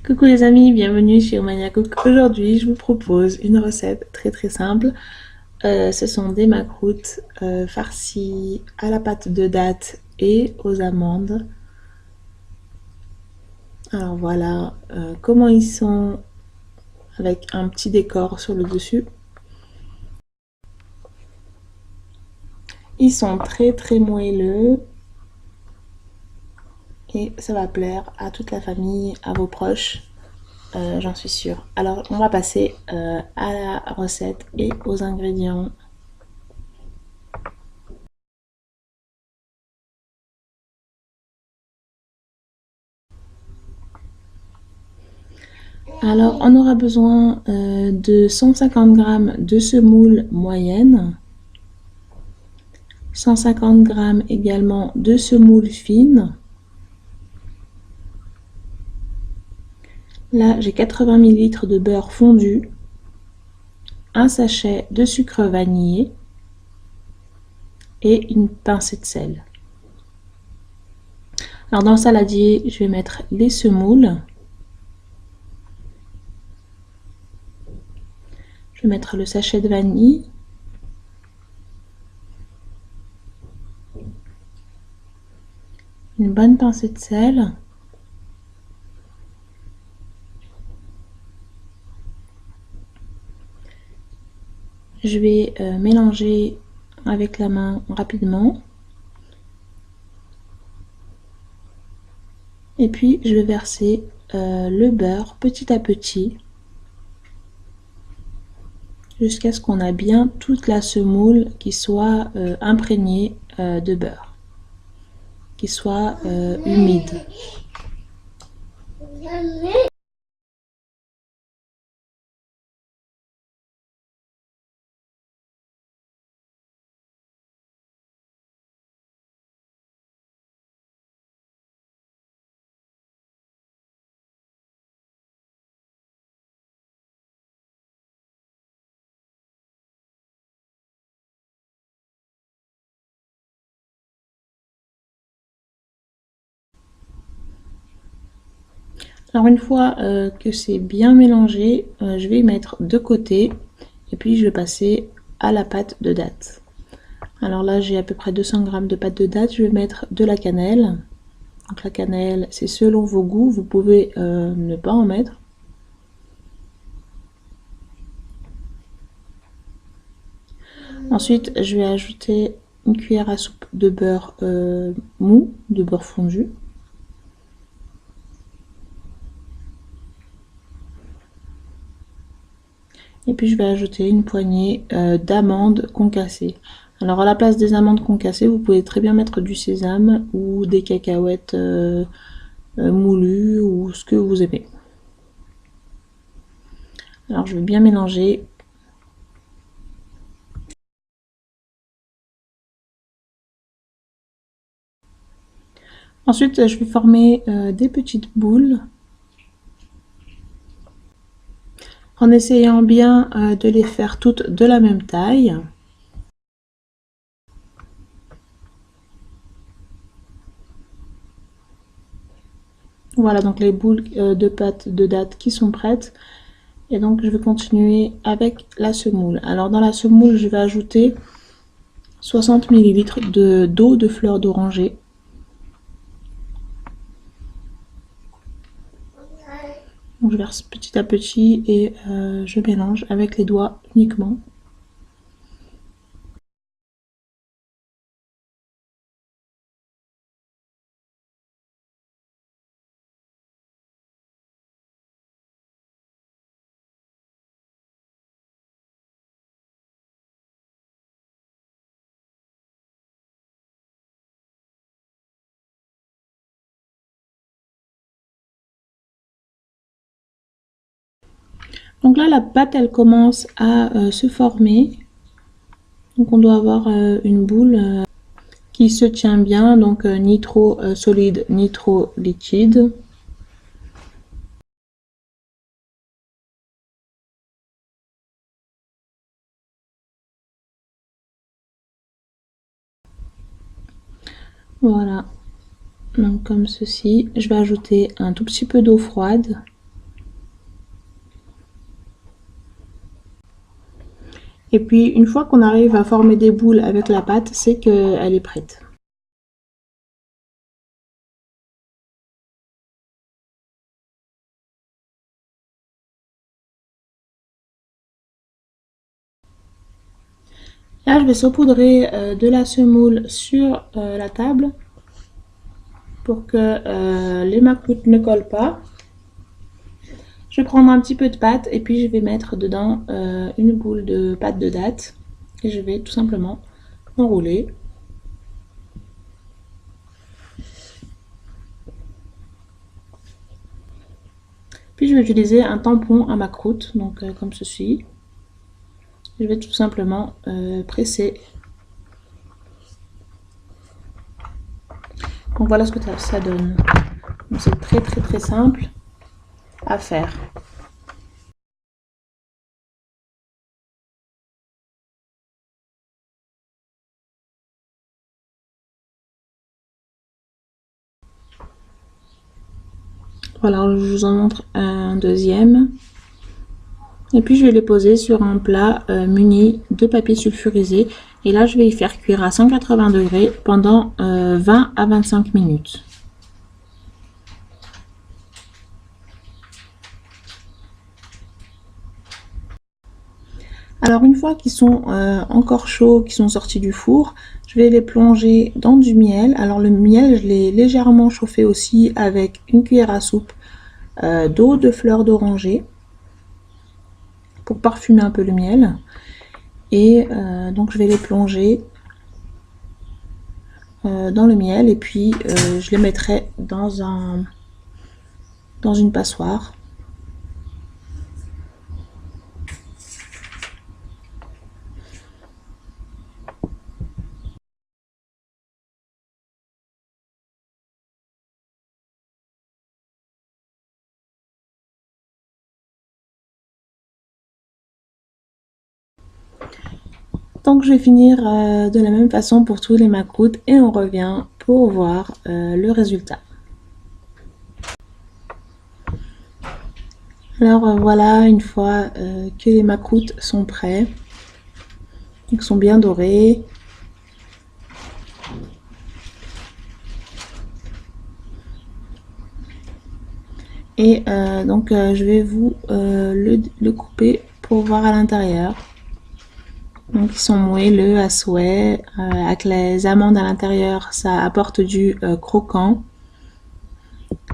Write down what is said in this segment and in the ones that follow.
Coucou les amis, bienvenue chez Omania Cook. Aujourd'hui, je vous propose une recette très simple. Ce sont des macroutes farcies à la pâte de dattes et aux amandes. Alors voilà comment ils sont avec un petit décor sur le dessus. Ils sont très moelleux et ça va plaire à toute la famille, à vos proches. J'en suis sûre. Alors on va passer à la recette et aux ingrédients. Alors on aura besoin de 150 g de semoule moyenne, 150 g également de semoule fine. Là j'ai 80 ml de beurre fondu, un sachet de sucre vanillé et une pincée de sel. Alors dans le saladier, je vais mettre les semoules. Je vais mettre le sachet de vanille. Une bonne pincée de sel. Je vais mélanger avec la main rapidement. Et puis je vais verser le beurre petit à petit jusqu'à ce qu'on a bien toute la semoule qui soit imprégnée de beurre, qui soit humide. Alors une fois que c'est bien mélangé, je vais mettre de côté et puis je vais passer à la pâte de dattes. Alors là j'ai à peu près 200 g de pâte de dattes, je vais mettre de la cannelle. Donc la cannelle c'est selon vos goûts, vous pouvez ne pas en mettre. Ensuite je vais ajouter une cuillère à soupe de beurre mou, de beurre fondu. Et puis je vais ajouter une poignée d'amandes concassées. Alors à la place des amandes concassées, vous pouvez très bien mettre du sésame ou des cacahuètes moulues ou ce que vous aimez. Alors je vais bien mélanger. Ensuite je vais former des petites boules en essayant bien de les faire toutes de la même taille. Voilà donc les boules de pâte de dattes qui sont prêtes. Et donc je vais continuer avec la semoule. Alors dans la semoule je vais ajouter 60 ml d'eau de fleur d'oranger. Donc je verse petit à petit et je mélange avec les doigts uniquement. Donc là la pâte elle commence à se former. Donc on doit avoir une boule qui se tient bien, donc ni trop solide ni trop liquide. Voilà, donc comme ceci. Je vais ajouter un tout petit peu d'eau froide Et puis une fois qu'on arrive à former des boules avec la pâte, c'est qu'elle est prête. Là, je vais saupoudrer de la semoule sur la table pour que les macroutes ne collent pas. Je vais prendre un petit peu de pâte et puis je vais mettre dedans une boule de pâte de date et je vais tout simplement enrouler. Puis je vais utiliser un tampon à macroute, donc comme ceci. Je vais tout simplement presser. Donc voilà ce que ça donne. C'est très simple à faire. Voilà, je vous en montre un deuxième. Et puis je vais les poser sur un plat muni de papier sulfurisé. Et là, je vais y faire cuire à 180 degrés pendant 20 à 25 minutes. Alors une fois qu'ils sont encore chauds, qu'ils sont sortis du four, je vais les plonger dans du miel. Alors le miel, je l'ai légèrement chauffé aussi avec une cuillère à soupe d'eau de fleurs d'oranger pour parfumer un peu le miel. Et donc je vais les plonger dans le miel et puis je les mettrai dans une passoire. Donc je vais finir de la même façon pour tous les macroutes et on revient pour voir le résultat. Alors voilà, une fois que les macroutes sont prêts, ils sont bien dorés. Et donc je vais vous le couper pour voir à l'intérieur. Donc ils sont moelleux à souhait, avec les amandes à l'intérieur, ça apporte du croquant.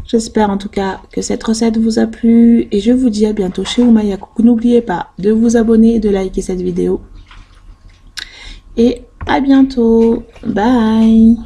J'espère en tout cas que cette recette vous a plu et je vous dis à bientôt chez Oumaya Cook. N'oubliez pas de vous abonner et de liker cette vidéo. Et à bientôt. Bye.